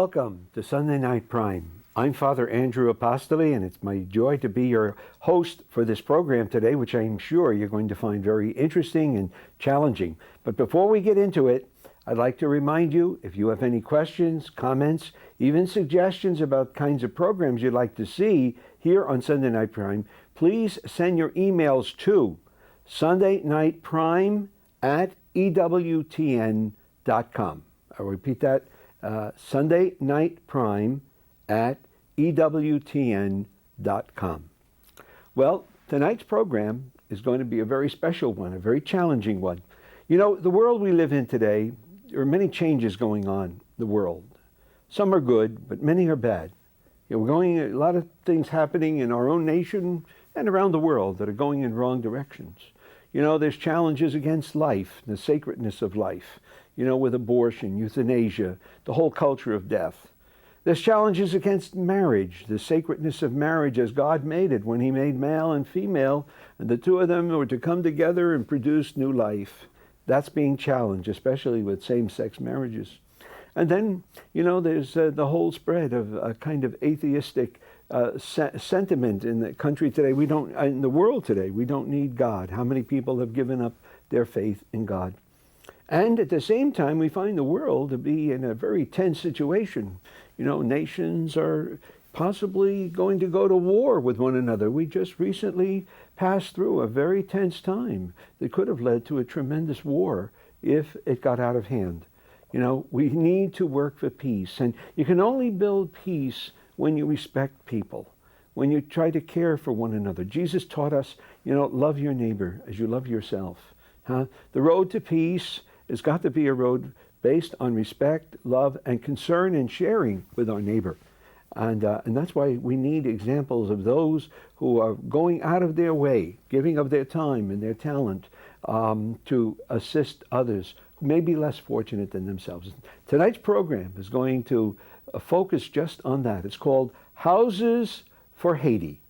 Welcome to Sunday Night Prime. I'm Father Andrew Apostoli, and it's my joy to be your host for this program today, which I'm sure you're going to find very interesting and challenging. But before we get into it, I'd like to remind you, if you have any questions, comments, even suggestions about kinds of programs you'd like to see here on Sunday Night Prime, please send your emails to sundaynightprime@EWTN.com. I'll repeat that, sundaynightprime@EWTN.com. Well, tonight's program is going to be a very special one, a very challenging one. You know, the world we live in today, there are many changes going on in the world. Some are good, but many are bad. You know, a lot of things happening in our own nation and around the world that are going in wrong directions. You know, there's challenges against life, the sacredness of life, you know, with abortion, euthanasia, the whole culture of death. There's challenges against marriage, the sacredness of marriage as God made it when he made male and female, and the two of them were to come together and produce new life. That's being challenged, especially with same-sex marriages. And then, you know, there's the whole spread of a kind of atheistic sentiment in the country today. In the world today, we don't need God. How many people have given up their faith in God? And at the same time, we find the world to be in a very tense situation. You know, nations are possibly going to go to war with one another. We just recently passed through a very tense time that could have led to a tremendous war if it got out of hand. You know, we need to work for peace, and you can only build peace when you respect people, when you try to care for one another. Jesus taught us, you know, love your neighbor as you love yourself. The road to peace has got to be a road based on respect, love, and concern and sharing with our neighbor. And that's why we need examples of those who are going out of their way, giving of their time and their talent to assist others who may be less fortunate than themselves. Tonight's program is going to focus just on that. It's called Houses for Haiti.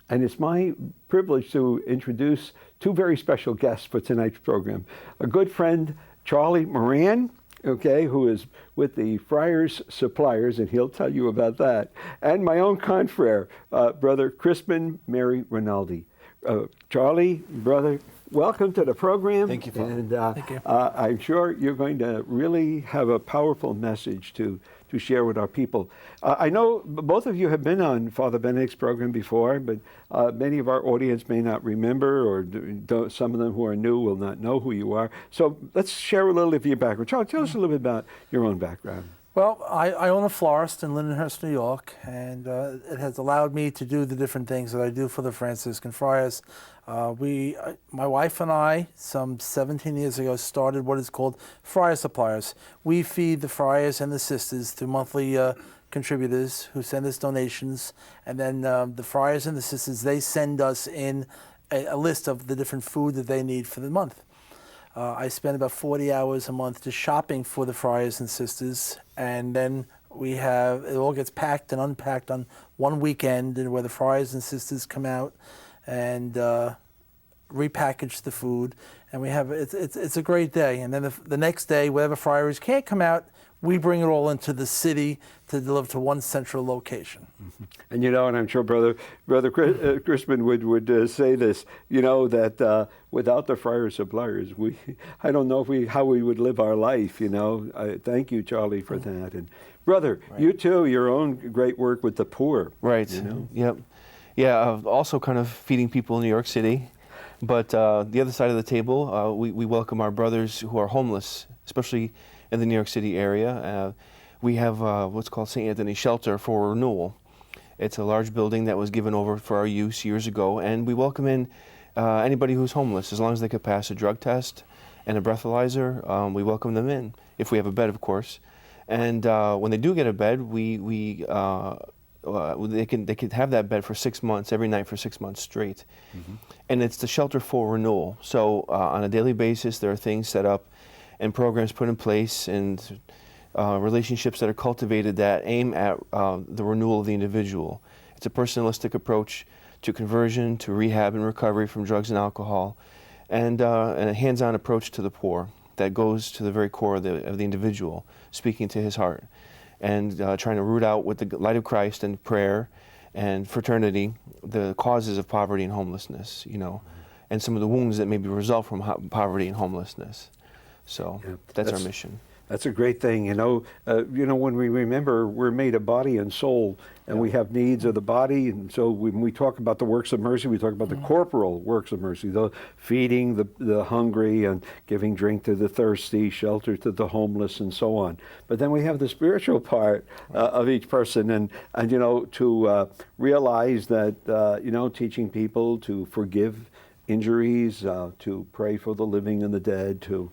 And it's my privilege to introduce two very special guests for tonight's program. A good friend, Charlie Moran, okay, who is with the Friars Suppliers, and he'll tell you about that. And my own confrere, Brother Crispin Mary Rinaldi. Charlie, brother, welcome to the program. Thank you, Father. And Thank you. I'm sure you're going to really have a powerful message to share with our people. I know both of you have been on Father Benedict's program before, but many of our audience may not remember, or some of them who are new will not know who you are. So let's share a little of your background. Charlie, tell us a little bit about your own background. Well, I own a florist in Lindenhurst, New York, and it has allowed me to do the different things that I do for the Franciscan Friars. My wife and I, some 17 years ago, started what is called Friar Suppliers. We feed the friars and the sisters through monthly contributors who send us donations, and then the friars and the sisters, they send us in a list of the different food that they need for the month. I spend about 40 hours a month just shopping for the friars and sisters, and then it all gets packed and unpacked on one weekend, and where the friars and sisters come out and repackage the food, and it's a great day. And then the next day, whatever friars can't come out, we bring it all into the city to deliver to one central location. Mm-hmm. And you know, and I'm sure Brother Crispin would say this, you know, that without the Friar Suppliers, I don't know how we would live our life, you know. Thank you, Charlie, for that. And Brother, right. You too, your own great work with the poor. Right, you know? Yep. Yeah, also kind of feeding people in New York City. But the other side of the table, we welcome our brothers who are homeless, especially in the New York City area. We have what's called St. Anthony Shelter for Renewal. It's a large building that was given over for our use years ago, and we welcome in anybody who's homeless, as long as they could pass a drug test and a breathalyzer. We welcome them in, if we have a bed, of course. And when they do get a bed, they can have that bed for 6 months, every night for 6 months straight. Mm-hmm. And it's the Shelter for Renewal. So on a daily basis, there are things set up and programs put in place, and relationships that are cultivated that aim at the renewal of the individual. It's a personalistic approach to conversion, to rehab and recovery from drugs and alcohol, and a hands-on approach to the poor that goes to the very core of the individual, speaking to his heart. and trying to root out with the light of Christ and prayer and fraternity the causes of poverty and homelessness, and some of the wounds that maybe result from poverty and homelessness. So that's our mission. That's a great thing. When we remember we're made of body and soul, and we have needs of the body, and so when we talk about the works of mercy, we talk about the corporal works of mercy, the feeding the hungry and giving drink to the thirsty, shelter to the homeless, and so on. But then we have the spiritual part of each person, and to realize that teaching people to forgive injuries, to pray for the living and the dead, to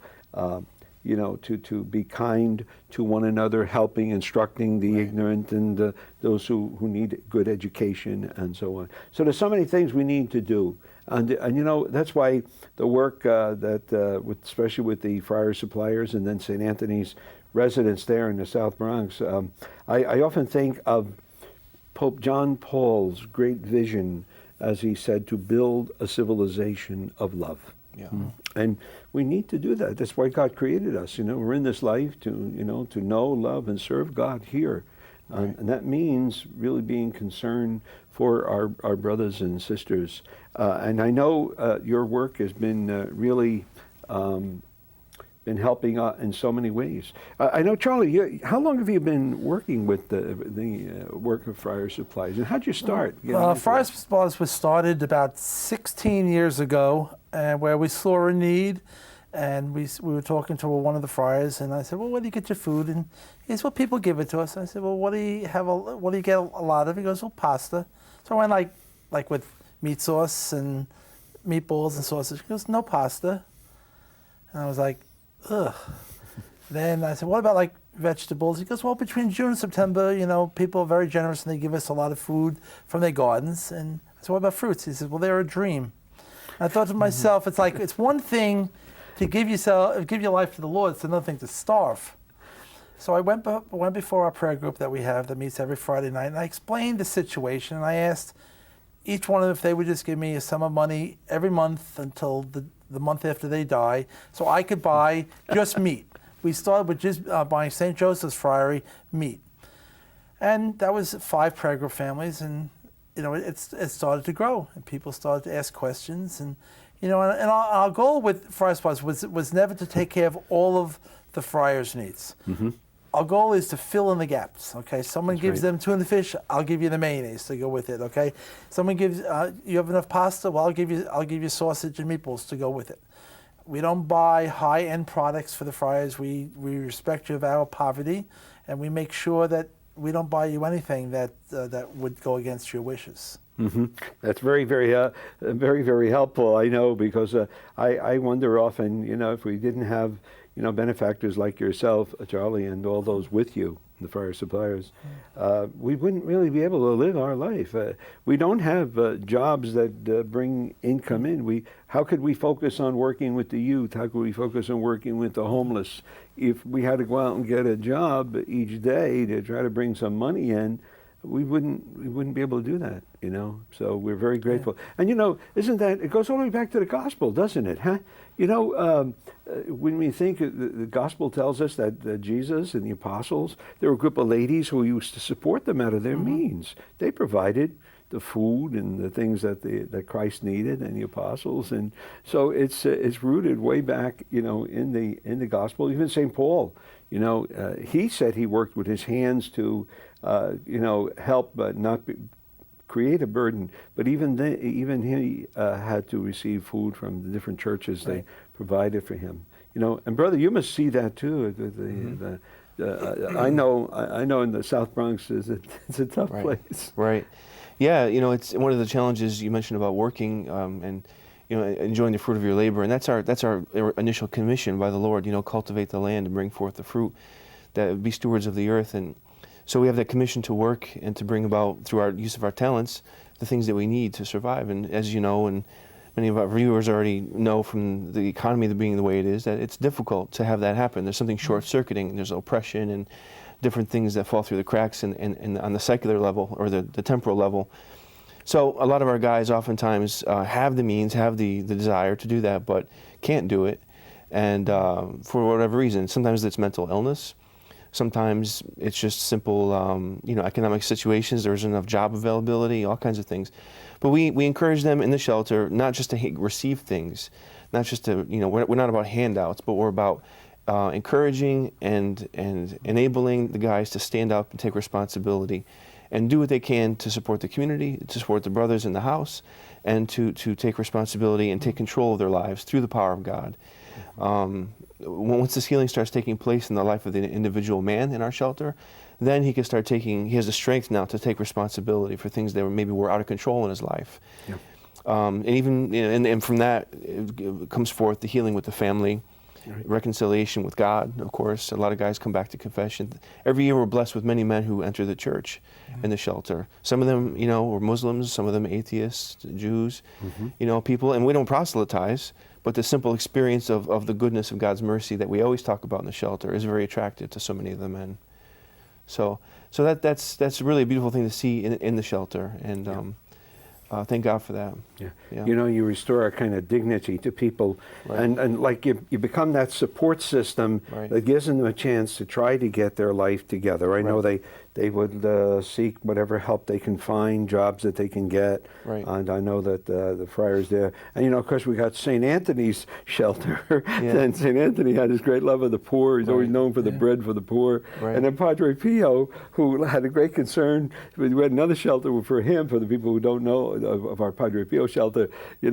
be kind to one another, helping, instructing the ignorant and those who need good education and so on. So there's so many things we need to do. And that's why the work especially with the Friar Suppliers and then St. Anthony's residents there in the South Bronx, I often think of Pope John Paul's great vision, as he said, to build a civilization of love. Yeah. And we need to do that. That's why God created us. We're in this life to know, love, and serve God here. Right. And that means really being concerned for our brothers and sisters. And I know your work has been really been helping in so many ways. I know, Charlie, how long have you been working with the work of Friar Supplies, and how'd you start? Friar Supplies was started about 16 years ago, where we saw a need, and we were talking to one of the friars, and I said, "Well, where do you get your food?" And he said, "Well, people give it to us." And I said, "Well, what do you have? What do you get a lot of?" He goes, "Well, pasta." So I went like with meat sauce and meatballs and sausage. He goes, "No pasta," and I was like, ugh. Then I said, "What about like vegetables?" He goes, "Well, between June and September, people are very generous and they give us a lot of food from their gardens." And I said, "What about fruits?" He said, "Well, they're a dream." And I thought to myself, it's like, it's one thing to give your life to the Lord, it's another thing to starve. So I went before our prayer group that we have that meets every Friday night, and I explained the situation, and I asked each one of them if they would just give me a sum of money every month until the month after they die, so I could buy just meat. We started with just buying St. Joseph's Friary meat. And that was 5 prayer group families, and it started to grow, and people started to ask questions, and our goal with Friar Supplies was never to take care of all of the friars' needs. Mm-hmm. Our goal is to fill in the gaps. Okay, someone gives them tuna fish, I'll give you the mayonnaise to go with it. Okay, someone gives you have enough pasta, well I'll give you sausage and meatballs to go with it. We don't buy high-end products for the friars. We respect you of our poverty, and we make sure that we don't buy you anything that would go against your wishes. Mm-hmm. That's very, very, very, very helpful. I know, because I wonder often, if we didn't have, benefactors like yourself, Charlie, and all those with you, the Friar Suppliers, we wouldn't really be able to live our life. We don't have jobs that bring income in. How could we focus on working with the youth? How could we focus on working with the homeless? If we had to go out and get a job each day to try to bring some money in, we wouldn't be able to do that, So we're very grateful. And isn't that, it goes all the way back to the gospel, doesn't it? Huh? When we think the gospel tells us that Jesus and the apostles, there were a group of ladies who used to support them out of their means. They provided the food and the things that Christ needed, and the apostles, and so it's rooted way back, in the gospel. Even St. Paul, he said he worked with his hands to help not create a burden, but even he had to receive food from the different churches they provided for him. And brother, you must see that too. I know in the South Bronx it's a tough place. Right. Yeah, it's one of the challenges you mentioned about working and enjoying the fruit of your labor, and that's our initial commission by the Lord. Cultivate the land and bring forth the fruit, that be stewards of the earth. And so we have that commission to work and to bring about, through our use of our talents, the things that we need to survive. And as you know, and many of our viewers already know from the economy being the way it is, that it's difficult to have that happen. There's something short-circuiting. There's oppression and different things that fall through the cracks and on the secular level or the temporal level. So a lot of our guys oftentimes have the means, have the desire to do that, but can't do it. And for whatever reason, sometimes it's mental illness. Sometimes it's just simple, economic situations. There isn't enough job availability, all kinds of things. But we encourage them in the shelter not just to receive things, not just to, we're not about handouts, but we're about encouraging and enabling the guys to stand up and take responsibility and do what they can to support the community, to support the brothers in the house, and to take responsibility and take control of their lives through the power of God. Once this healing starts taking place in the life of the individual man in our shelter, then he has the strength now to take responsibility for things that maybe were out of control in his life. Yeah. And from that it comes forth the healing with the family, right. Reconciliation with God, of course. A lot of guys come back to confession. Every year we're blessed with many men who enter the church in the shelter. Some of them, were Muslims, some of them atheists, Jews, people, and we don't proselytize, but the simple experience of the goodness of God's mercy that we always talk about in the shelter is very attractive to so many of the men. So that's really a beautiful thing to see in the shelter, and thank God for that. Yeah. You restore a kind of dignity to people, right. and like you become that support system, right. that gives them a chance to try to get their life together. I know they would seek whatever help they can find, jobs that they can get, right. and I know that the Friars there, and of course we got St. Anthony's shelter, and St. Anthony had his great love of the poor. He's always known for the bread for the poor, right. and then Padre Pio, who had a great concern. We had another shelter for him, for the people who don't know of our Padre Pio shelter. He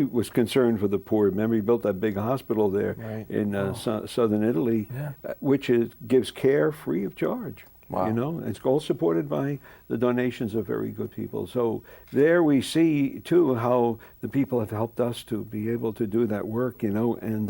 was concerned for the poor. Remember, he built that big hospital there in southern Italy, which gives care free of charge. Wow. It's all supported by the donations of very good people. So there we see, too, how the people have helped us to be able to do that work, And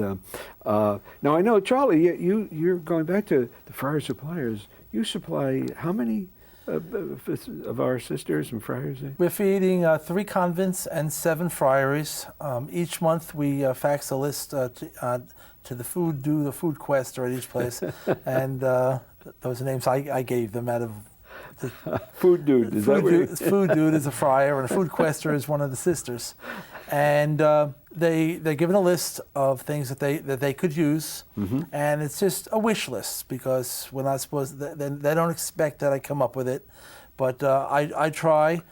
now I know, Charlie, you're going back to the Friar Suppliers. You supply how many of our sisters and friars? We're feeding 3 convents and 7 friaries. Each month we fax a list to the food quester at each place, and those are names I gave them out of the Food Dude. Food Dude is a friar, and a food quester is one of the sisters, and they're given a list of things that they could use, and it's just a wish list, because we're not supposed. They don't expect that I come up with it, but I try,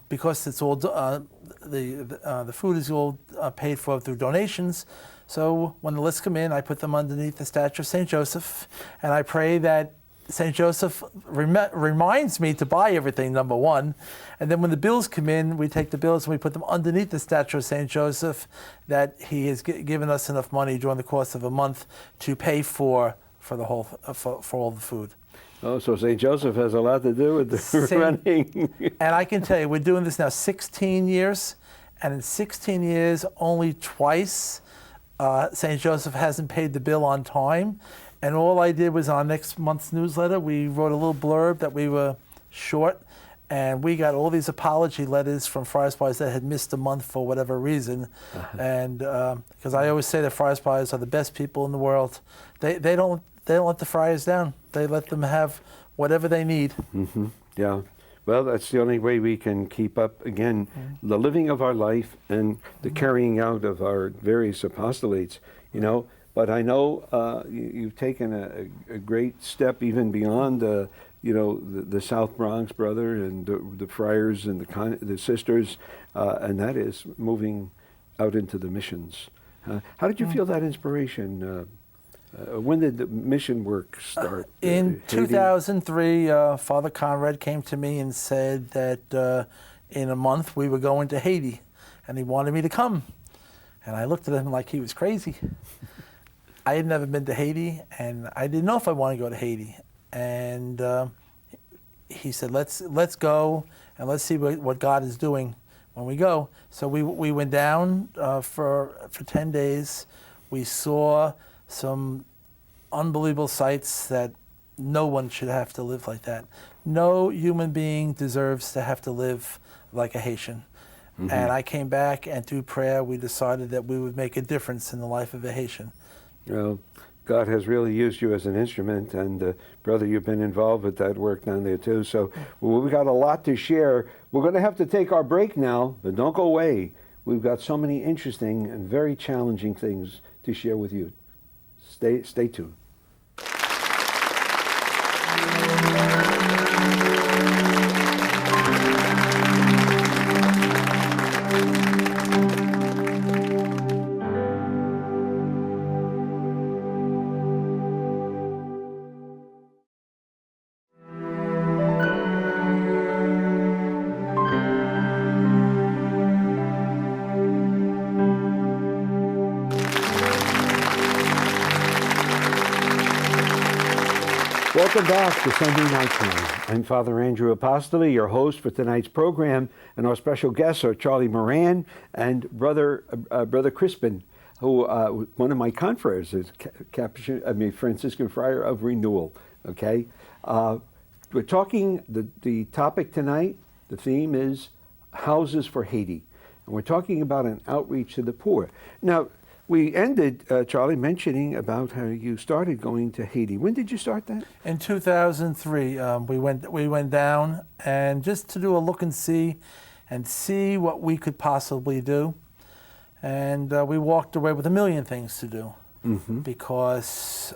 because it's all the food is all paid for through donations. So when the lists come in, I put them underneath the statue of St. Joseph, and I pray that St. Joseph reminds me to buy everything, number one. And then when the bills come in, we take the bills and we put them underneath the statue of St. Joseph, that he has given us enough money during the course of a month to pay for all the food. Oh, so St. Joseph has a lot to do with the running. And I can tell you, we're doing this now 16 years, and in 16 years, only twice St. Joseph hasn't paid the bill on time. And all I did was, on next month's newsletter, we wrote a little blurb that we were short, and we got all these apology letters from Friar Suppliers that had missed a month for whatever reason. And because I always say that Friar Suppliers are the best people in the world. They don't let the friars down. They let them have whatever they need. Yeah. Well, that's the only way we can keep up, again, the living of our life and the carrying out of our various apostolates, But I know you've taken a great step even beyond, the South Bronx, brother, and the friars and the sisters, and that is moving out into the missions. How did you feel that inspiration? When did the mission work start? In 2003, Father Conrad came to me and said that in a month we were going to Haiti, and he wanted me to come. And I looked at him like he was crazy. I had never been to Haiti, and I didn't know if I wanted to go to Haiti. And he said, let's go, and let's see what God is doing when we go. So we went down for 10 days. We saw some unbelievable sights that no one should have to live like that. No human being deserves to have to live like a Haitian. And I came back, and through prayer, we decided that we would make a difference in the life of a Haitian. Well, God has really used you as an instrument, and brother, you've been involved with that work down there too. So we've got a lot to share. We're going to have to take our break now, but don't go away. We've got so many interesting and very challenging things to share with you. Stay tuned. Welcome back to Sunday Night Time. I'm Father Andrew Apostoli, your host for tonight's program, and our special guests are Charlie Moran and Brother Crispin, who one of my confreres is Franciscan Friar of Renewal. Okay, we're talking the topic tonight. The theme is houses for Haiti, and we're talking about an outreach to the poor. Now, we ended, Charlie, mentioning about how you started going to Haiti. When did you start that? In 2003, we went down and just to do a look and see what we could possibly do. And we walked away with a million things to do because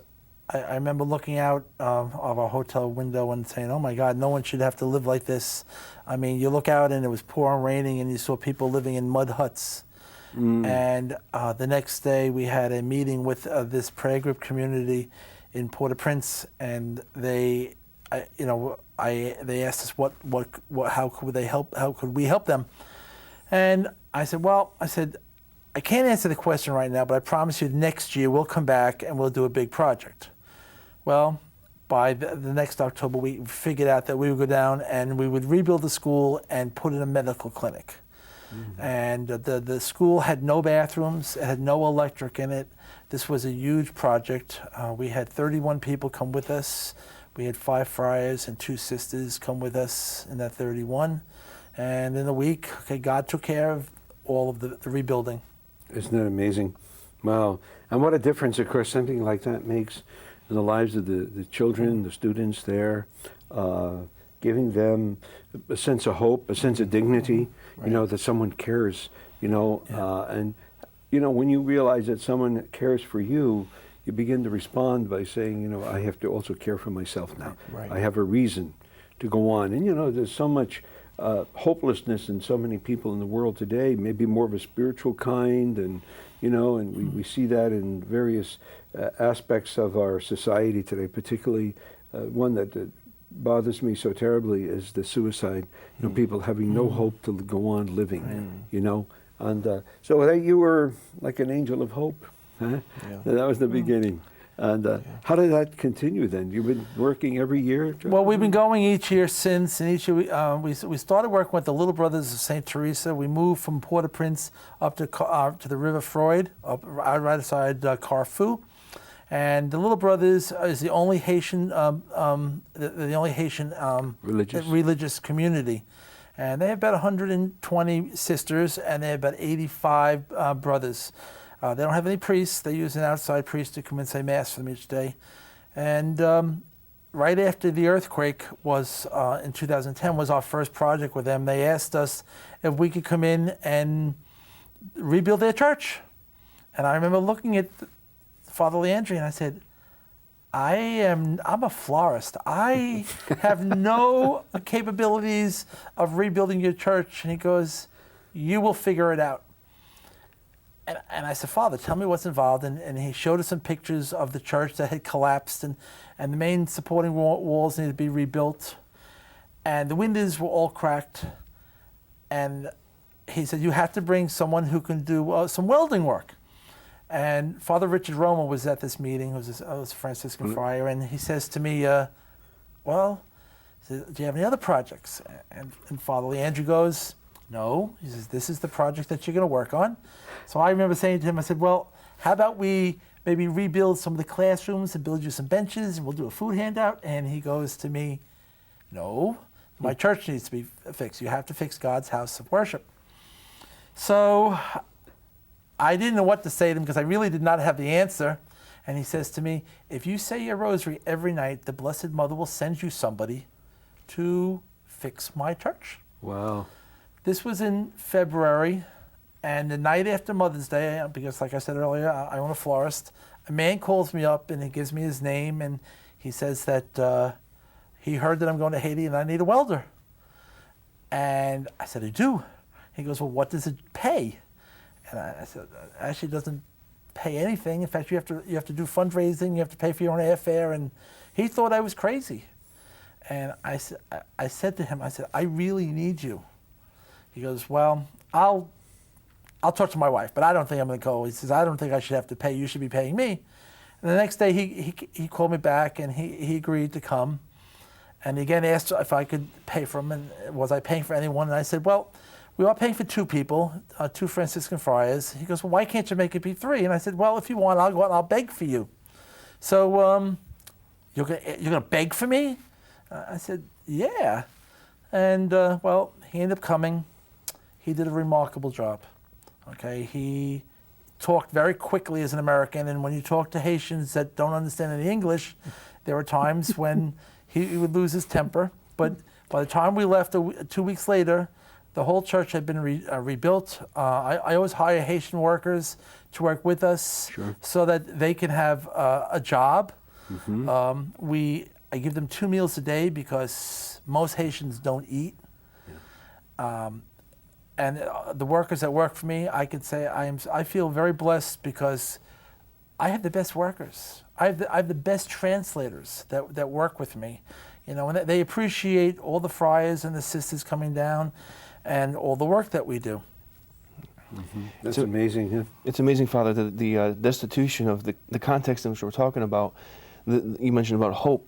I remember looking out of our hotel window and saying, oh my God, no one should have to live like this. I mean, you look out and it was pouring, raining, and you saw people living in mud huts. And the next day we had a meeting with this prayer group community in Port-au-Prince, and they asked us how could we help them? And I said, I can't answer the question right now, but I promise you next year we'll come back and we'll do a big project. Well, by the next October, we figured out that we would go down and we would rebuild the school and put in a medical clinic. And the school had no bathrooms, it had no electric in it. This was a huge project. We had 31 people come with us. We had 5 friars and 2 sisters come with us in that 31. And in a week, God took care of all of the rebuilding. Isn't that amazing? Wow. And what a difference, of course, something like that makes in the lives of the children, the students there, giving them a sense of hope, a sense of dignity, that someone cares, and, when you realize that someone cares for you, you begin to respond by saying, I have to also care for myself now. Right. I have a reason to go on. And, there's so much hopelessness in so many people in the world today, maybe more of a spiritual kind, and, and we see that in various aspects of our society today, particularly one that bothers me so terribly is the suicide. People having no hope to go on living. And so you were like an angel of hope. Huh? Yeah. That was the beginning. And how did that continue then? You've been working every year? Well, we've been going each year since, and each year we started working with the Little Brothers of St. Teresa. We moved from Port-au-Prince up to the River Freud, right outside Carrefour. And the Little Brothers is the only Haitian, religious community, and they have about 120 sisters, and they have about 85 brothers. They don't have any priests. They use an outside priest to come and say Mass for them each day. And right after the earthquake was in 2010 was our first project with them. They asked us if we could come in and rebuild their church. And I remember looking at Father Leandri, and I said, I'm a florist. I have no capabilities of rebuilding your church. And he goes, you will figure it out. And I said, Father, tell me what's involved. And he showed us some pictures of the church that had collapsed, and the main supporting walls needed to be rebuilt. And the windows were all cracked. And he said, you have to bring someone who can do some welding work. And Father Richard Roma was at this meeting, who was a Franciscan friar, and he says to me, do you have any other projects? And Father Leandri goes, no. He says, this is the project that you're going to work on. So I remember saying to him, I said, well, how about we maybe rebuild some of the classrooms and build you some benches, and we'll do a food handout? And he goes to me, no, my church needs to be fixed. You have to fix God's house of worship. So I didn't know what to say to him because I really did not have the answer. And he says to me, if you say your rosary every night, the Blessed Mother will send you somebody to fix my church. Wow. This was in February, and the night after Mother's Day, because like I said earlier, I own a florist, a man calls me up and he gives me his name, and he says that he heard that I'm going to Haiti and I need a welder. And I said, I do. He goes, well, what does it pay? And I said, actually, it doesn't pay anything. In fact, you have to do fundraising. You have to pay for your own airfare. And he thought I was crazy. And I said to him, I really need you. He goes, well, I'll talk to my wife, but I don't think I'm going to go. He says, I don't think I should have to pay. You should be paying me. And the next day he called me back and he agreed to come. And he again asked if I could pay for him, and was I paying for anyone? And I said, well, we are paying for 2 people, 2 Franciscan friars. He goes, well, why can't you make it be 3? And I said, well, if you want, I'll go out and I'll beg for you. So you're gonna beg for me? I said, yeah. And well, he ended up coming. He did a remarkable job. Okay, he talked very quickly as an American, and when you talk to Haitians that don't understand any English, there were times when he would lose his temper. But by the time we left 2 weeks later, the whole church had been rebuilt. I always hire Haitian workers to work with us, Sure. so that they can have a job. Mm-hmm. I give them 2 meals a day because most Haitians don't eat. Yeah. And the workers that work for me, I could say I feel very blessed because I have the best workers. I have the best translators that work with me, you know, and they appreciate all the friars and the sisters coming down, and all the work that we do. Mm-hmm. That's amazing. Yeah. It's amazing, Father, the destitution of the context in which we're talking about. You mentioned about hope.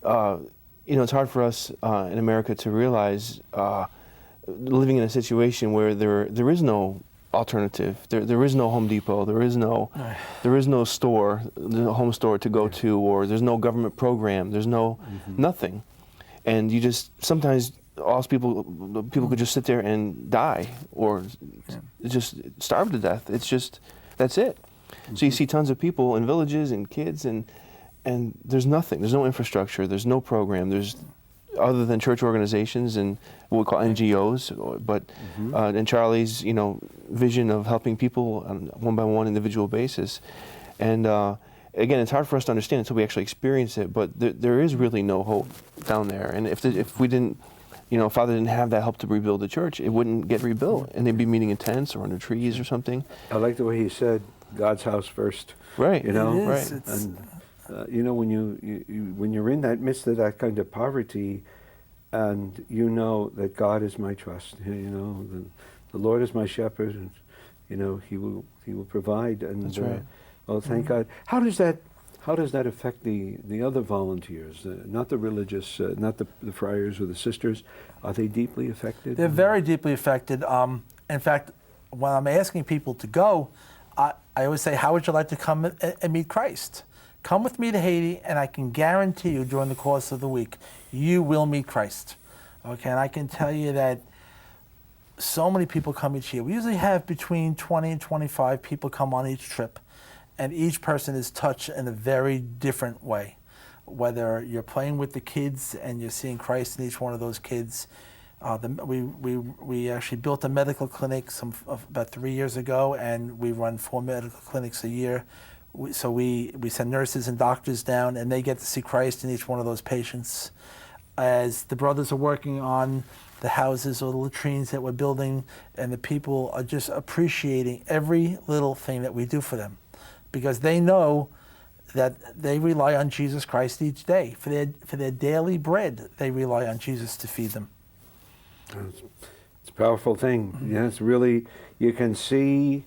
You know, it's hard for us in America to realize living in a situation where there is no alternative. There is no Home Depot. There is no store, there's no home store to go to, or there's no government program. There's no nothing, and you just sometimes people could just sit there and die or just starve to death. It's just that's it. So you see tons of people in villages and kids and there's nothing. There's no infrastructure. There's no program. There's other than church organizations and what we call NGOs, but and Charlie's vision of helping people on a one-by-one individual basis, and again, it's hard for us to understand until we actually experience it. But there is really no hope down there, and if we didn't, Father didn't have that help to rebuild the church, it wouldn't get rebuilt, and they'd be meeting in tents or under trees or something. I like the way he said, God's house first. Right. Right. And when you're in that midst of that kind of poverty, and that God is my trust, the Lord is my shepherd, and He will provide. And that's right. Well, thank God. How does that affect the other volunteers? Not the religious, not the friars or the sisters. Are they deeply affected? They're very deeply affected. In fact, when I'm asking people to go, I always say, how would you like to come and meet Christ? Come with me to Haiti, and I can guarantee you during the course of the week, you will meet Christ. Okay, and I can tell you that so many people come each year. We usually have between 20 and 25 people come on each trip, and each person is touched in a very different way. Whether you're playing with the kids and you're seeing Christ in each one of those kids. We actually built a medical clinic about 3 years ago, and we run 4 medical clinics a year. So we send nurses and doctors down, and they get to see Christ in each one of those patients. As the brothers are working on the houses or the latrines that we're building, and the people are just appreciating every little thing that we do for them, because they know that they rely on Jesus Christ each day. For their daily bread, they rely on Jesus to feed them. It's a powerful thing. Yes, really, you can see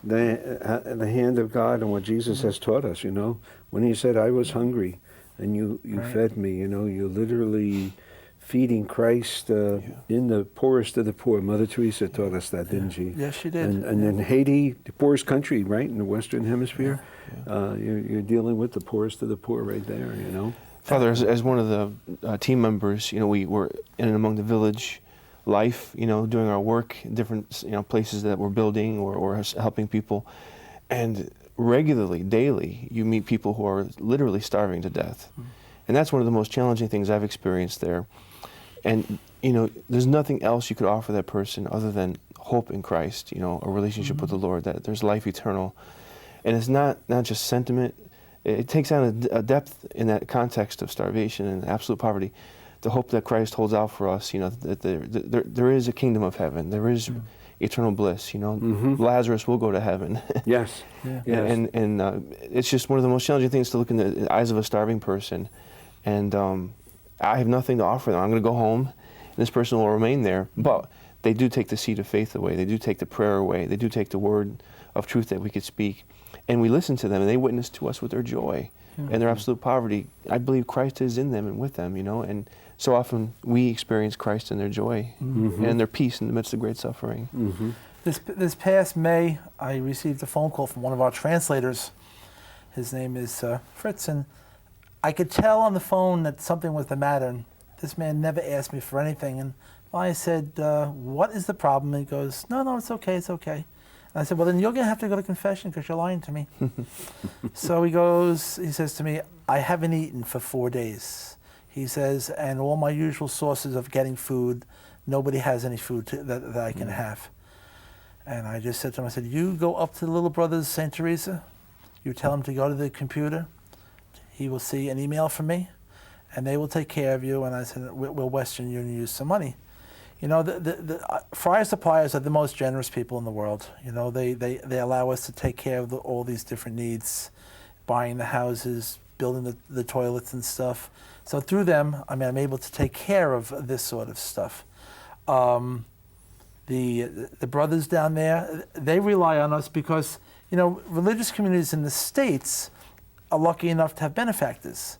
the hand of God and what Jesus has taught us. When He said, "I was hungry, and you Right. fed me." You're literally feeding Christ in the poorest of the poor. Mother Teresa taught us that, didn't she? Yes, she did. And in Haiti, the poorest country, right, in the Western Hemisphere, you're dealing with the poorest of the poor right there. Father, as one of the team members, we were in and among the village life, doing our work in different places that we're building or helping people, and regularly, daily, you meet people who are literally starving to death, and that's one of the most challenging things I've experienced there. And there's nothing else you could offer that person other than hope in Christ, a relationship with the Lord, that there's life eternal, and it's not just sentiment. It takes on a depth in that context of starvation and absolute poverty. The hope that Christ holds out for us, that there is a kingdom of heaven, there is eternal bliss. Lazarus will go to heaven. Yes. Yeah. Yes. And it's just one of the most challenging things to look in the eyes of a starving person, and I have nothing to offer them. I'm going to go home, and this person will remain there. But they do take the seed of faith away. They do take the prayer away. They do take the word of truth that we could speak. And we listen to them, and they witness to us with their joy and their absolute poverty. I believe Christ is in them and with them, and so often we experience Christ in their joy and their peace in the midst of great suffering. This past May, I received a phone call from one of our translators. His name is Fritz, and I could tell on the phone that something was the matter. And this man never asked me for anything. And I said, what is the problem? And he goes, no, it's okay, it's okay. And I said, well, then you're going to have to go to confession because you're lying to me. So he says to me, I haven't eaten for 4 days. He says, and all my usual sources of getting food, nobody has any food that I can have. And I just said to him, I said, you go up to the Little Brothers St. Teresa, you tell him to go to the computer, he will see an email from me, and they will take care of you. And I said, we'll Western Union use some money. The Friar Suppliers are the most generous people in the world. They allow us to take care of all these different needs, buying the houses, building the toilets and stuff. So through them, I'm able to take care of this sort of stuff. The brothers down there, they rely on us because, religious communities in the States are lucky enough to have benefactors.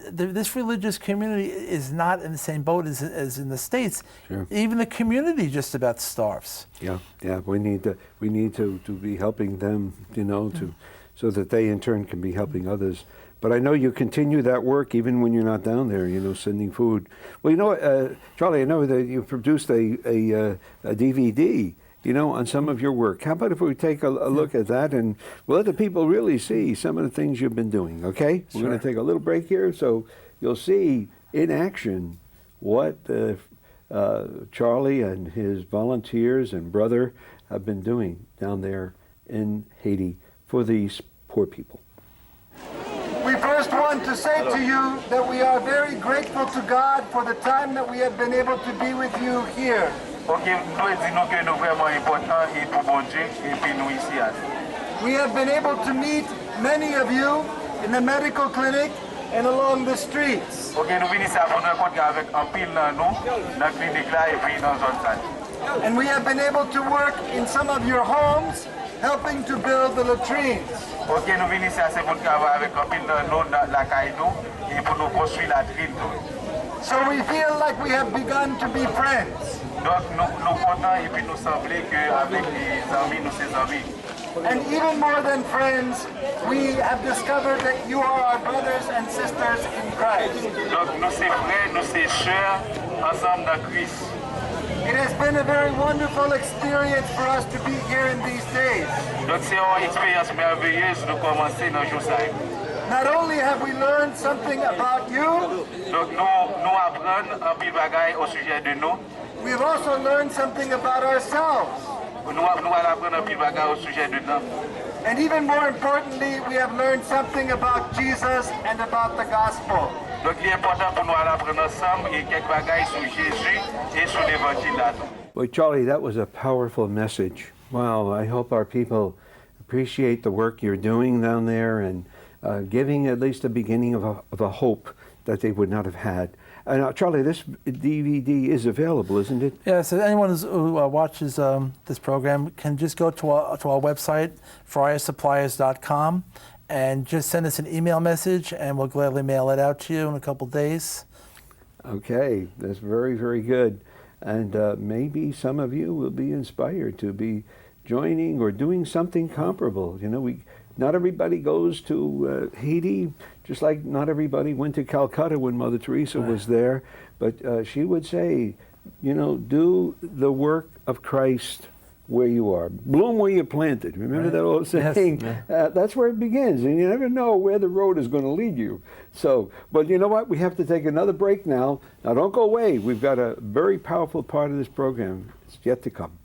This religious community is not in the same boat as in the States. Sure. Even the community just about starves. Yeah. We need to be helping them, so that they in turn can be helping others. But I know you continue that work even when you're not down there, sending food. Well, Charlie, I know that you produced a DVD, on some of your work. How about if we take a look at that and we'll let the people really see some of the things you've been doing, okay? Sure. We're going to take a little break here so you'll see in action what Charlie and his volunteers and brother have been doing down there in Haiti for these poor people. We first want to say to you that we are very grateful to God for the time that we have been able to be with you here. We have been able to meet many of you in the medical clinic and along the streets. And we have been able to work in some of your homes, helping to build the latrines. So we feel like we have begun to be friends. And even more than friends, we have discovered that you are our brothers and sisters in Christ. It has been a very wonderful experience for us to be here in these days. Not only have we learned something about you, we have also learned something about ourselves. And even more importantly, we have learned something about Jesus and about the gospel. Boy, Charlie, that was a powerful message. Wow, I hope our people appreciate the work you're doing down there and giving at least a beginning of a hope that they would not have had. And Charlie, this DVD is available, isn't it? Yeah, so anyone who watches this program can just go to our website, friarsuppliers.com, and just send us an email message, and we'll gladly mail it out to you in a couple days. Okay, that's very, very good. And maybe some of you will be inspired to be joining or doing something comparable. Not everybody goes to Haiti, just like not everybody went to Calcutta when Mother Teresa was there. But she would say, do the work of Christ where you are. Bloom where you're planted. Remember that old saying? Yes. That's where it begins, and you never know where the road is going to lead you. So, but you know what? We have to take another break now. Now, don't go away. We've got a very powerful part of this program. It's yet to come.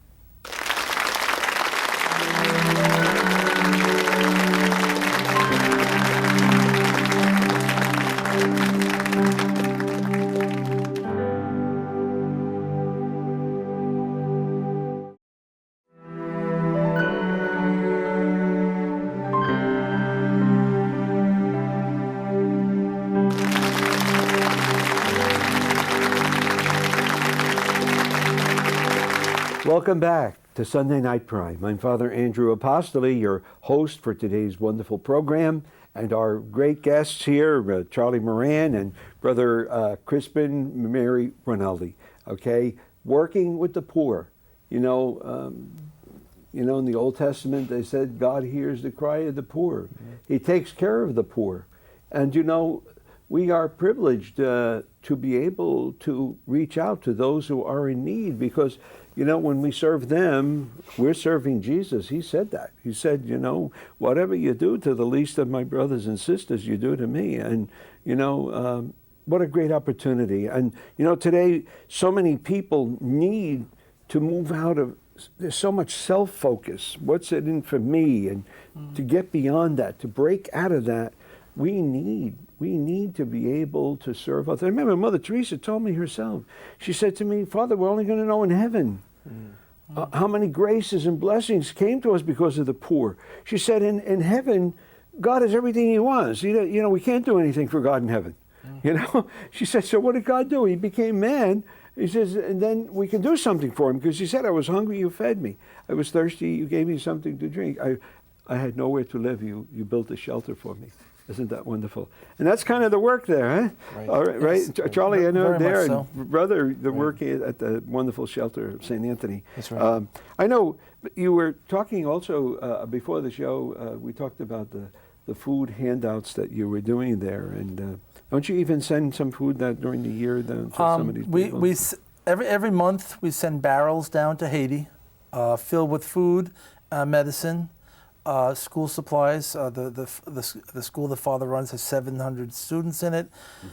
Welcome back to Sunday Night Prime. I'm Father Andrew Apostoli, your host for today's wonderful program, and our great guests here, Charlie Moran and Brother Crispin Mary Rinaldi. Okay, working with the poor. You know, in the Old Testament they said God hears the cry of the poor. Mm-hmm. He takes care of the poor, and you know, we are privileged to be able to reach out to those who are in need, because you know, when we serve them, we're serving Jesus. He said that. He said, you know, whatever you do to the least of my brothers and sisters, you do to me. And, you know, what a great opportunity. And, you know, today, so many people need to move out of, there's so much self-focus. What's it in for me? And to get beyond that, to break out of that, we need to be able to serve others. I remember Mother Teresa told me herself. She said to me, Father, we're only going to know in heaven how many graces and blessings came to us because of the poor. She said, in heaven, God is everything he wants. You know, we can't do anything for God in heaven. You know, she said, so what did God do? He became man. He says, and then we can do something for him, because he said, I was hungry, you fed me. I was thirsty, you gave me something to drink. I had nowhere to live, you built a shelter for me. Isn't that wonderful? And that's kind of the work there, huh? Right. All right, Yes. right? Charlie, I know Very there, much and Brother, the work at the wonderful shelter of St. Anthony. That's right. I know you were talking also, before the show, we talked about the food handouts that you were doing there. And don't you even send some food that during the year down to some of these people? Every month we send barrels down to Haiti, filled with food, medicine, school supplies. The school the Father runs has 700 students in it,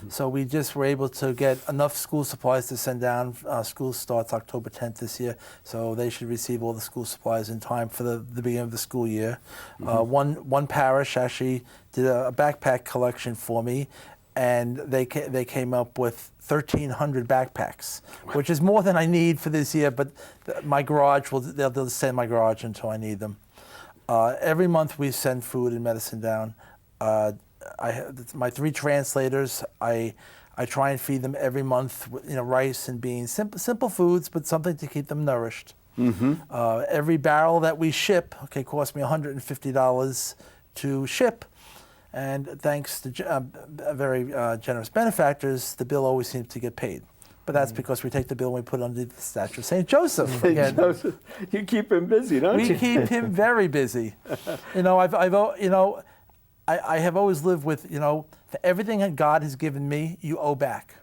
so we just were able to get enough school supplies to send down. School starts October 10th this year, so they should receive all the school supplies in time for the beginning of the school year. One parish actually did a backpack collection for me, and they came up with 1,300 backpacks, which is more than I need for this year. But my garage they'll send my garage until I need them. Every month we send food and medicine down. I have my 3 translators. I try and feed them every month, rice and beans, simple foods, but something to keep them nourished. Every barrel that we ship, costs me $150 to ship. And thanks to very generous benefactors, the bill always seems to get paid. But that's because we take the bill and we put it under the statue of St. Joseph. St. Joseph. You keep him busy, don't you? We keep him very busy. I have always lived with, for everything that God has given me, you owe back.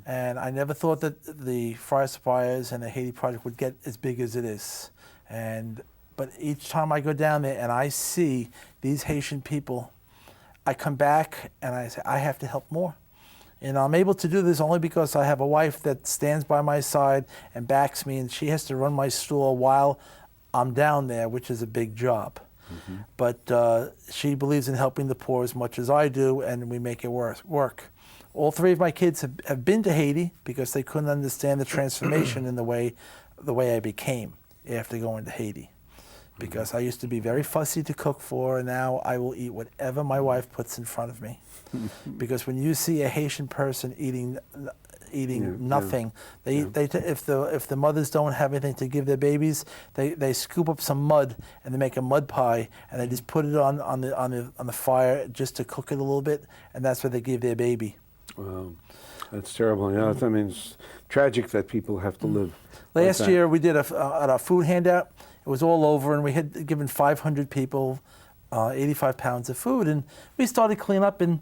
And I never thought that the Friar Suppliers and the Haiti Project would get as big as it is. But each time I go down there and I see these Haitian people, I come back and I say, I have to help more. And I'm able to do this only because I have a wife that stands by my side and backs me, and she has to run my store while I'm down there, which is a big job. But she believes in helping the poor as much as I do, and we make it work. All 3 of my kids have been to Haiti because they couldn't understand the transformation in the way I became after going to Haiti. Because I used to be very fussy to cook for, and now I will eat whatever my wife puts in front of me. Because when you see a Haitian person eating nothing, if the mothers don't have anything to give their babies, they scoop up some mud and they make a mud pie, and they just put it on the fire just to cook it a little bit, and that's what they give their baby. Wow, that's terrible. I mean, it's tragic that people have to live. Last year we did a food handout. It was all over, and we had given 500 people 85 pounds of food, and we started cleaning up, and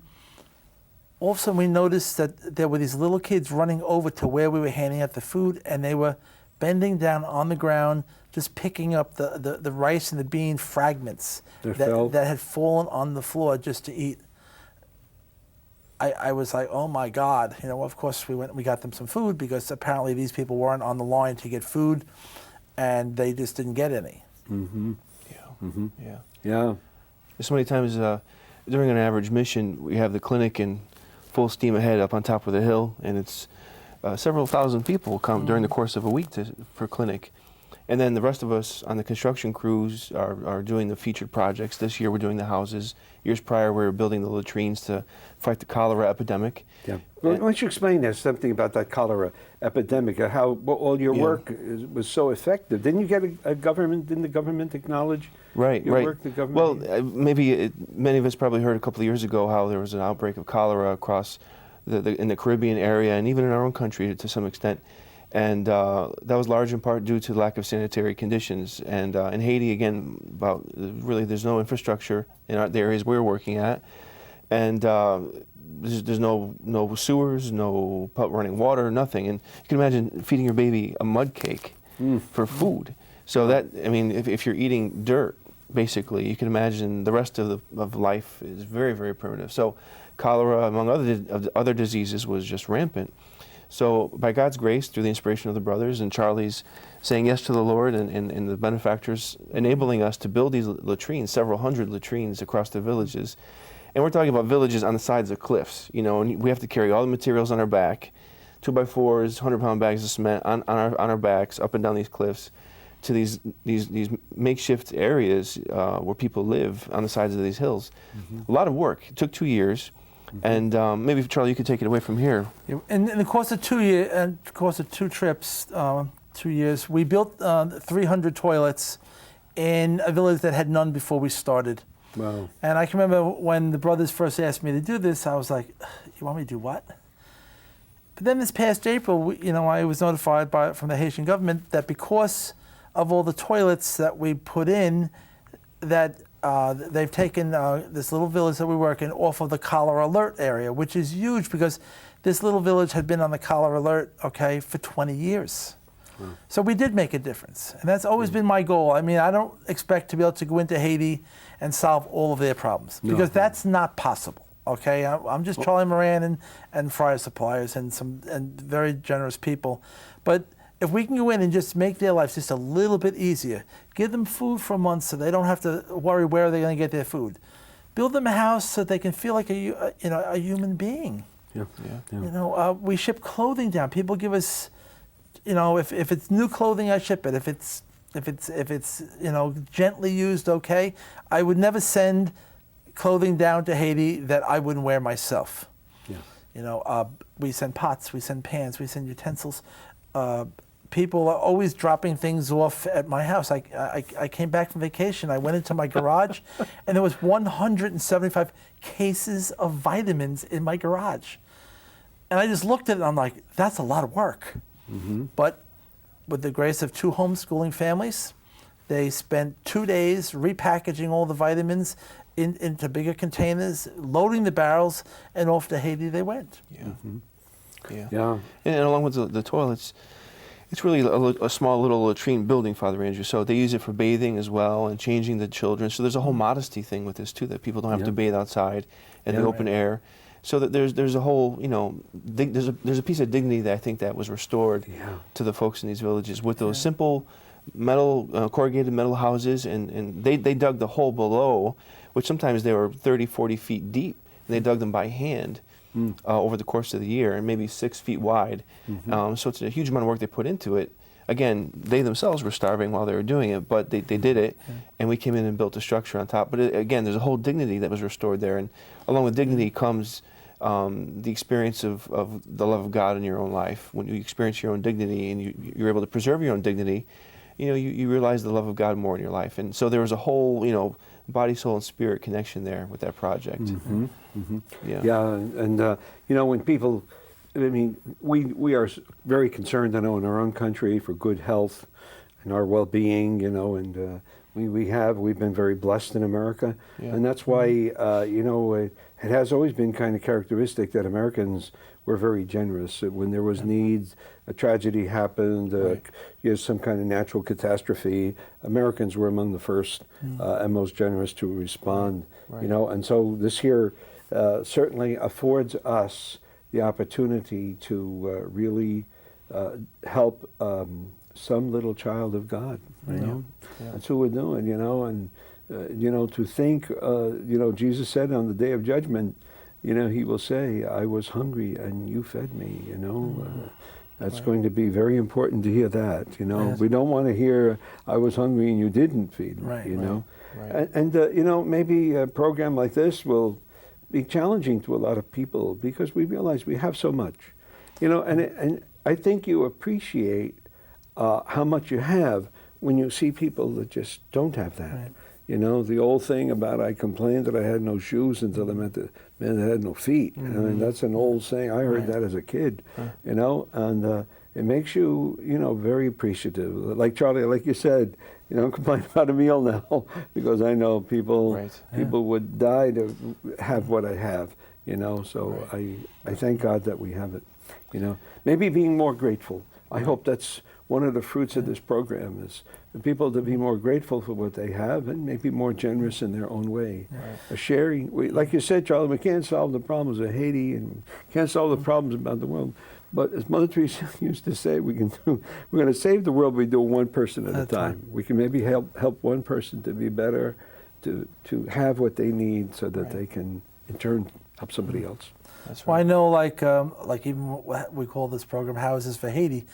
all of a sudden we noticed that there were these little kids running over to where we were handing out the food, and they were bending down on the ground, just picking up the rice and the bean fragments that had fallen on the floor just to eat. I was like, oh my God. Of course we went and we got them some food, because apparently these people weren't on the line to get food, and they just didn't get any. Yeah. So many times during an average mission, we have the clinic in full steam ahead up on top of the hill, and it's several thousand people come during the course of a week for clinic. And then the rest of us on the construction crews are doing the featured projects. This year we're doing the houses. Years prior we were building the latrines to fight the cholera epidemic. Yeah. Well, why don't you explain that, something about that cholera epidemic, how all your work was so effective? Didn't you get didn't the government acknowledge your work? The government? Well, many of us probably heard a couple of years ago how there was an outbreak of cholera across in the Caribbean area and even in our own country to some extent. And that was large in part due to lack of sanitary conditions. And in Haiti, again, really there's no infrastructure in the areas we're working at. And there's no sewers, no running water, nothing. And you can imagine feeding your baby a mud cake for food. So that, I mean, if you're eating dirt, basically, you can imagine the rest of life is very, very primitive. So cholera, among other diseases, was just rampant. So by God's grace, through the inspiration of the brothers and Charlie's saying yes to the Lord and the benefactors enabling us to build these latrines, several hundred latrines across the villages. And we're talking about villages on the sides of cliffs, you know, and we have to carry all the materials on our back, 2x4s, 100-pound bags of cement on our backs, up and down these cliffs, to these makeshift areas where people live on the sides of these hills. A lot of work. It took 2 years. And maybe, Charlie, you could take it away from here. In the course of 2 years, and course of 2 trips, 2 years, we built 300 toilets in a village that had none before we started. Wow. And I can remember when the brothers first asked me to do this, I was like, "You want me to do what?" But then this past April, I was notified from the Haitian government that because of all the toilets that we put in, that they've taken this little village that we work in off of the cholera alert area, which is huge because this little village had been on the cholera alert, for 20 years. So we did make a difference. And that's always been my goal. I mean, I don't expect to be able to go into Haiti and solve all of their problems because that's not possible. I'm just Charlie Moran and Friar Suppliers and very generous people. But if we can go in and just make their lives just a little bit easier, give them food for a month so they don't have to worry where they're going to get their food, build them a house so they can feel like a human being. Yeah. We ship clothing down. People give us, if it's new clothing, I ship it. If it's gently used, okay. I would never send clothing down to Haiti that I wouldn't wear myself. Yeah. We send pots, we send pans, we send utensils. People are always dropping things off at my house. I came back from vacation. I went into my garage, and there was 175 cases of vitamins in my garage. And I just looked at it, and I'm like, that's a lot of work. But with the grace of 2 homeschooling families, they spent 2 days repackaging all the vitamins into bigger containers, loading the barrels, and off to Haiti they went. Yeah. And along with the toilets, it's really a small little latrine building, Father Andrew. So they use it for bathing as well and changing the children. So there's a whole modesty thing with this too, that people don't have to bathe outside in the open air. So that there's a whole, there's a piece of dignity that I think that was restored to the folks in these villages with those simple metal, corrugated metal houses, and they dug the hole below, which sometimes they were 30, 40 feet deep, and they dug them by hand. Over the course of the year, and maybe 6 feet wide. So it's a huge amount of work they put into it. Again, they themselves were starving while they were doing it, but they did it, and we came in and built a structure on top. But again, there's a whole dignity that was restored there, and along with dignity comes the experience of the love of God in your own life. When you experience your own dignity and you're able to preserve your own dignity, you realize the love of God more in your life. And so there was a whole, body, soul, and spirit connection there with that project. Yeah, and when people, we are very concerned, in our own country for good health and our well-being, and we've been very blessed in America, and that's why it has always been kind of characteristic that Americans were very generous. When there was needs, a tragedy happened, some kind of natural catastrophe, Americans were among the first and most generous to respond. And so this here certainly affords us the opportunity to really help some little child of God. That's what we're doing. And to think, Jesus said on the day of judgment, he will say, "I was hungry and you fed me." That's going to be very important to hear that. Yes. We don't want to hear, "I was hungry and you didn't feed me." Right, right. And maybe a program like this will be challenging to a lot of people because we realize we have so much. And I think you appreciate how much you have when you see people that just don't have that. Right. The old thing about I complained that I had no shoes until I met the man that had no feet. I mean, that's an old saying. I heard that as a kid, and it makes you, very appreciative. Like Charlie, like you said, complain about a meal now because I know people would die to have what I have, so I thank God that we have it, Maybe being more grateful. I hope that's one of the fruits of this program is the people to be more grateful for what they have and maybe more generous in their own way. Sharing, like you said, Charlie, we can't solve the problems of Haiti and can't solve the problems about the world. But as Mother Teresa used to say, we're going to save the world. We do one person at a time. We can maybe help one person to be better, to have what they need, so that they can in turn help somebody else. That's right. Well, I know, like even what we call this program Houses for Haiti,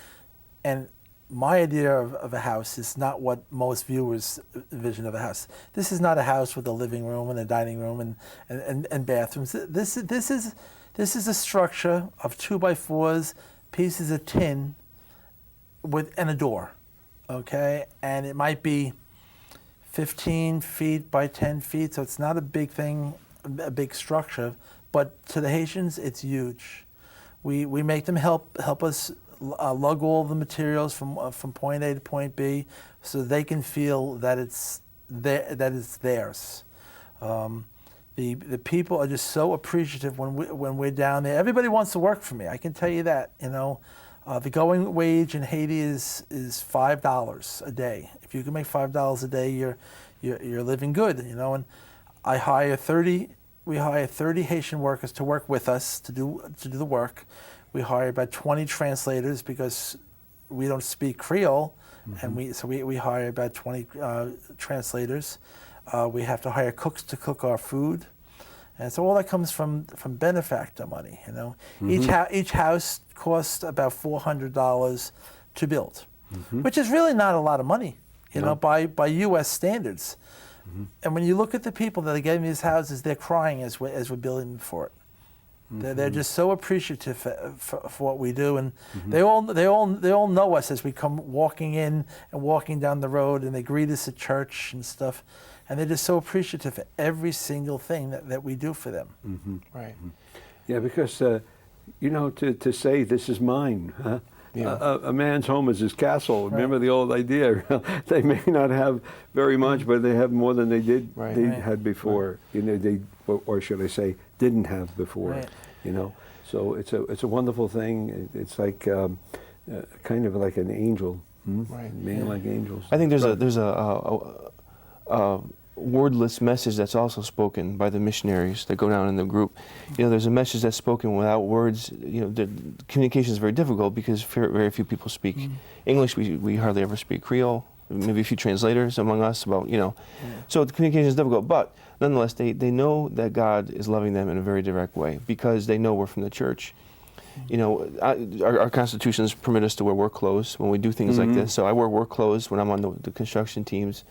and my idea of a house is not what most viewers' vision of a house. This is not a house with a living room and a dining room and bathrooms. This is a structure of 2x4s, pieces of tin, and a door, okay? And it might be 15 feet by 10 feet, so it's not a big thing, a big structure. But to the Haitians, it's huge. We make them help us lug all the materials from point A to point B, so they can feel that it's theirs. The people are just so appreciative when we're down there. Everybody wants to work for me. I can tell you that. The going wage in Haiti is $5 a day. If you can make $5 a day, you're living good. And I hire 30. We hire 30 Haitian workers to work with us to do the work. We hire about 20 translators because we don't speak Creole, and we hire about 20 translators. We have to hire cooks to cook our food, and so all that comes from benefactor money. Each house costs about $400 to build, which is really not a lot of money, by U.S. standards. And when you look at the people that are getting these houses, they're crying as we're building them for it. They're just so appreciative for what we do, and they all know us as we come walking in and walking down the road, and they greet us at church and stuff, and they're just so appreciative of every single thing that we do for them. Right. Yeah, because to say this is mine. Huh? Yeah. A man's home is his castle. Remember the old idea. They may not have very much, but they have more than they had before. Or should I say, didn't have before. So it's a wonderful thing. It's like kind of like an angel. Man like angels. I think there's a wordless message that's also spoken by the missionaries that go down in the group. There's a message that's spoken without words. The communication is very difficult because very few people speak English. We hardly ever speak Creole. Maybe a few translators among us so the communication is difficult, but nonetheless they know that God is loving them in a very direct way because they know we're from the church. Our constitutions permit us to wear work clothes when we do things like this. So I wear work clothes when I'm on the construction teams,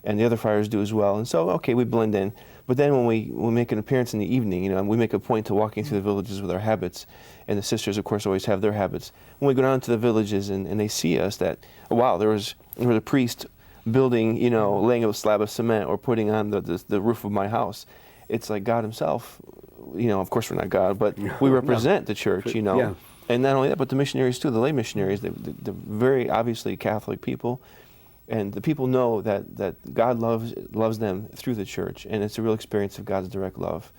and the other friars do as well. And so, we blend in. But then when we make an appearance in the evening, we make a point to walking through the villages with our habits. And the sisters, of course, always have their habits. When we go down to the villages and they see us, that, wow, there was a priest building, laying a slab of cement or putting on the roof of my house. It's like God himself. Of course we're not God, but we represent the church, Yeah. And not only that, but the missionaries too, the lay missionaries, they're very obviously Catholic people. And the people know that God loves them through the church, and it's a real experience of God's direct love,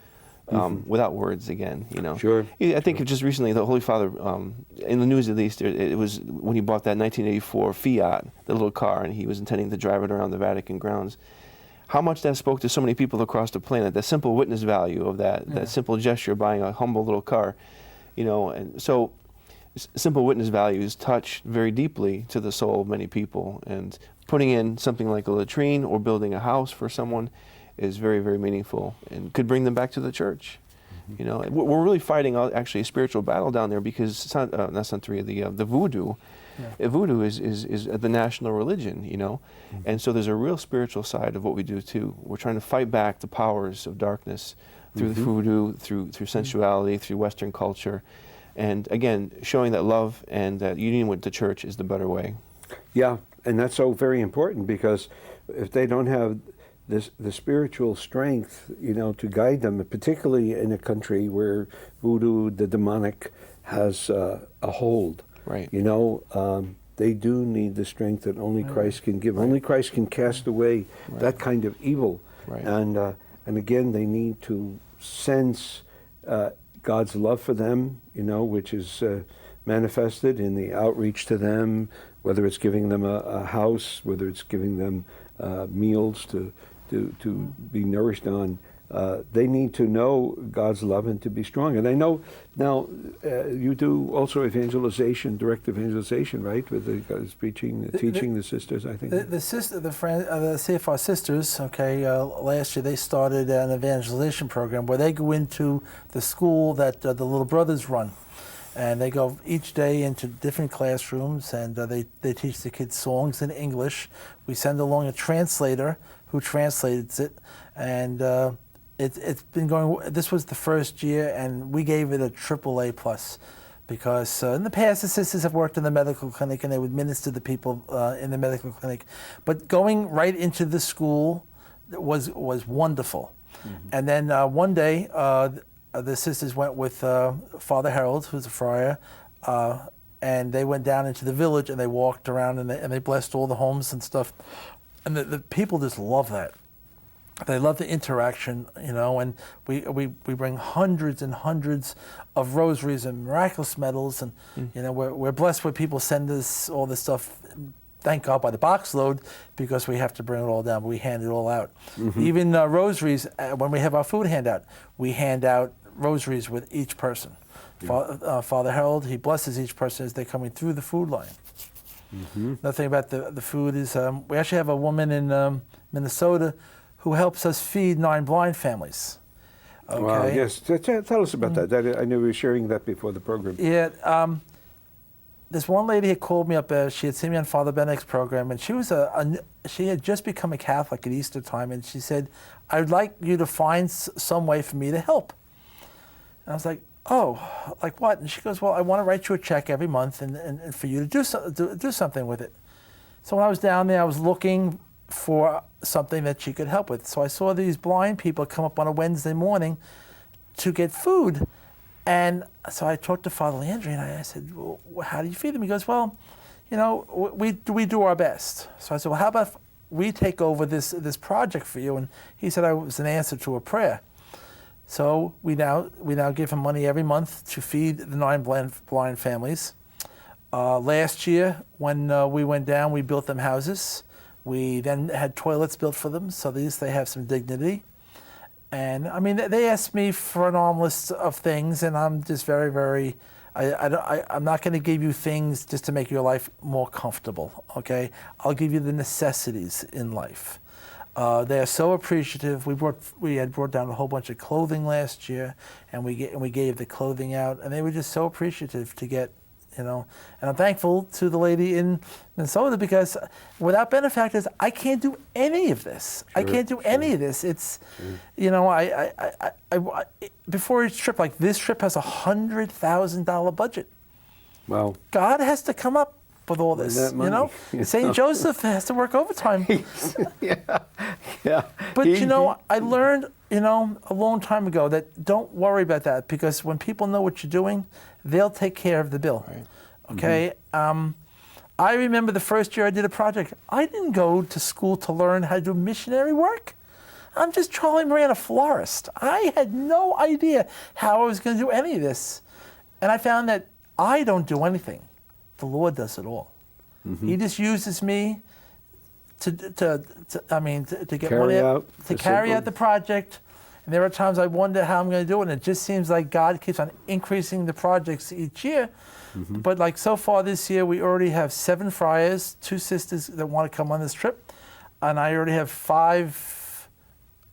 without words. Again, Sure. I think just recently the Holy Father, in the news at least, it was when he bought that 1984 Fiat, the little car, and he was intending to drive it around the Vatican grounds. How much that spoke to so many people across the planet. The simple witness value of that simple gesture, buying a humble little car, and so. Simple witness values touch very deeply to the soul of many people, and putting in something like a latrine or building a house for someone is very, very meaningful and could bring them back to the church. You know, we're really fighting actually a spiritual battle down there because not Santeria, the voodoo. Yeah. Voodoo is the national religion, you know, and so there's a real spiritual side of what we do too. We're trying to fight back the powers of darkness through the voodoo, through sensuality, through Western culture, and again, showing that love and that union with the church is the better way. Yeah, and that's so very important, because if they don't have the spiritual strength, you know, to guide them, particularly in a country where voodoo, the demonic, has a hold. Right. You know, they do need the strength that only Christ can give. Only Christ can cast away that kind of evil. Right. And again, they need to sense God's love for them, you know, which is manifested in the outreach to them, whether it's giving them a house, whether it's giving them meals to be nourished on. They need to know God's love and to be strong. And I know now you do also evangelization, direct evangelization, right? With the guys preaching, teaching the sisters, I think. The CFR sisters, okay, last year they started an evangelization program where they go into the school that the little brothers run. And they go each day into different classrooms, and they teach the kids songs in English. We send along a translator who translates it, and it's been going. This was the first year, and we gave it a AAA plus, because in the past the sisters have worked in the medical clinic and they would minister to people in the medical clinic, but going right into the school was wonderful. And then one day the sisters went with Father Harold, who's a friar, and they went down into the village and they walked around and they blessed all the homes and stuff, and the people just love that. They love the interaction, you know, and we bring hundreds and hundreds of rosaries and miraculous medals, and you know, we're blessed when people send us all this stuff, thank God, by the box load, because we have to bring it all down, but we hand it all out. Even rosaries, when we have our food handout, we hand out rosaries with each person. Father Harold, he blesses each person as they're coming through the food line. Another thing about the food is we actually have a woman in Minnesota who helps us feed 9 blind families. Okay? Wow, yes. Tell us about that. I knew we were sharing that before the program. Yeah. This one lady had called me up. She had seen me on Father Benedict's program, and she was she had just become a Catholic at Easter time, and she said, "I'd like you to find some way for me to help." And I was like, "Oh, like what?" And she goes, "Well, I want to write you a check every month, and for you to do something with it." So when I was down there, I was looking for something that she could help with. So I saw these blind people come up on a Wednesday morning to get food. And so I talked to Father Landry, and I said, "Well, how do you feed them?" He goes, "Well, you know, we do our best." So I said, "Well, how about if we take over this project for you?" And he said it was an answer to a prayer. So we now give him money every month to feed the 9 blind families. Last year, when we went down, we built them houses. We then had toilets built for them, so at least they have some dignity. And I mean, they asked me for an arm list of things, and I'm just very, very, I'm not going to give you things just to make your life more comfortable, okay? I'll give you the necessities in life. They are so appreciative. We had brought down a whole bunch of clothing last year, and we gave the clothing out, and they were just so appreciative to get, you know. And I'm thankful to the lady in Minnesota, because without benefactors, I can't do any of this. I can't do any of this. It's, you know, I before each trip, like this trip has $100,000 budget. Wow. God has to come up with all this, you know. St. Joseph has to work overtime. Yeah. But you know, I learned, you know, a long time ago that don't worry about that, because when people know what you're doing, they'll take care of the bill. Right. Okay. I remember the first year I did a project. I didn't go to school to learn how to do missionary work. I'm just Charlie Moran, a florist. I had no idea how I was going to do any of this, and I found that I don't do anything. The Lord does it all. He just uses me to get money out, to carry out the project. And there are times I wonder how I'm going to do it, and it just seems like God keeps on increasing the projects each year. But like so far this year, we already have 7 friars, 2 sisters that want to come on this trip, and I already have 5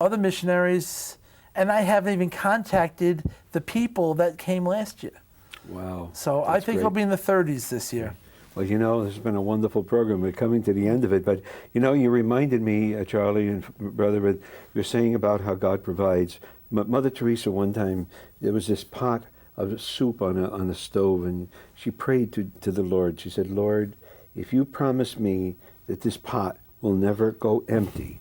other missionaries, and I haven't even contacted the people that came last year. Wow. So I That's think great. I'll be in the 30s this year. Well, you know, this has been a wonderful program. We're coming to the end of it. But, you know, you reminded me, Charlie and Brother, you're saying about how God provides. Mother Teresa, one time, there was this pot of soup on a stove, and she prayed to the Lord. She said, Lord, if you promise me that this pot will never go empty,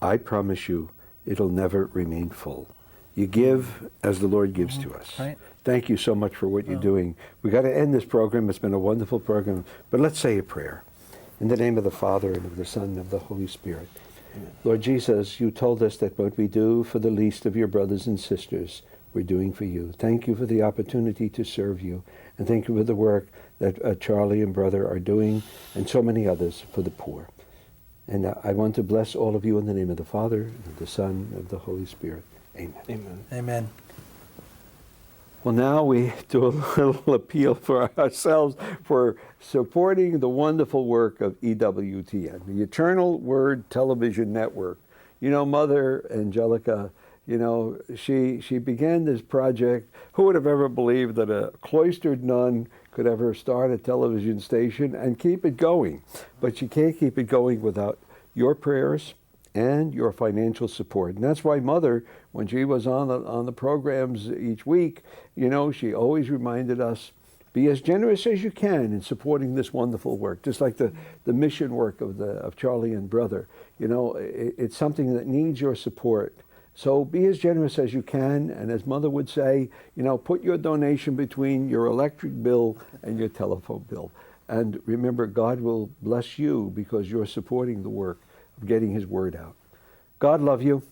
I promise you it'll never remain full. You give as the Lord gives to us. Right. Thank you so much for what you're doing. We got to end this program. It's been a wonderful program. But let's say a prayer. In the name of the Father, and of the Son, and of the Holy Spirit. Amen. Lord Jesus, you told us that what we do for the least of your brothers and sisters, we're doing for you. Thank you for the opportunity to serve you. And thank you for the work that Charlie and Brother are doing, and so many others for the poor. And I want to bless all of you in the name of the Father, and of the Son, and of the Holy Spirit. Amen. Amen. Amen. Well, now we do a little appeal for ourselves for supporting the wonderful work of EWTN, the Eternal Word Television Network. You know, Mother Angelica, you know, she began this project. Who would have ever believed that a cloistered nun could ever start a television station and keep it going? But you can't keep it going without your prayers and your financial support. And that's why Mother, when she was on the programs each week, you know, she always reminded us, be as generous as you can in supporting this wonderful work, just like the mission work of Charlie and Brother. You know, it's something that needs your support. So be as generous as you can, and as Mother would say, you know, put your donation between your electric bill and your telephone bill. And remember, God will bless you because you're supporting the work of getting His word out. God love you.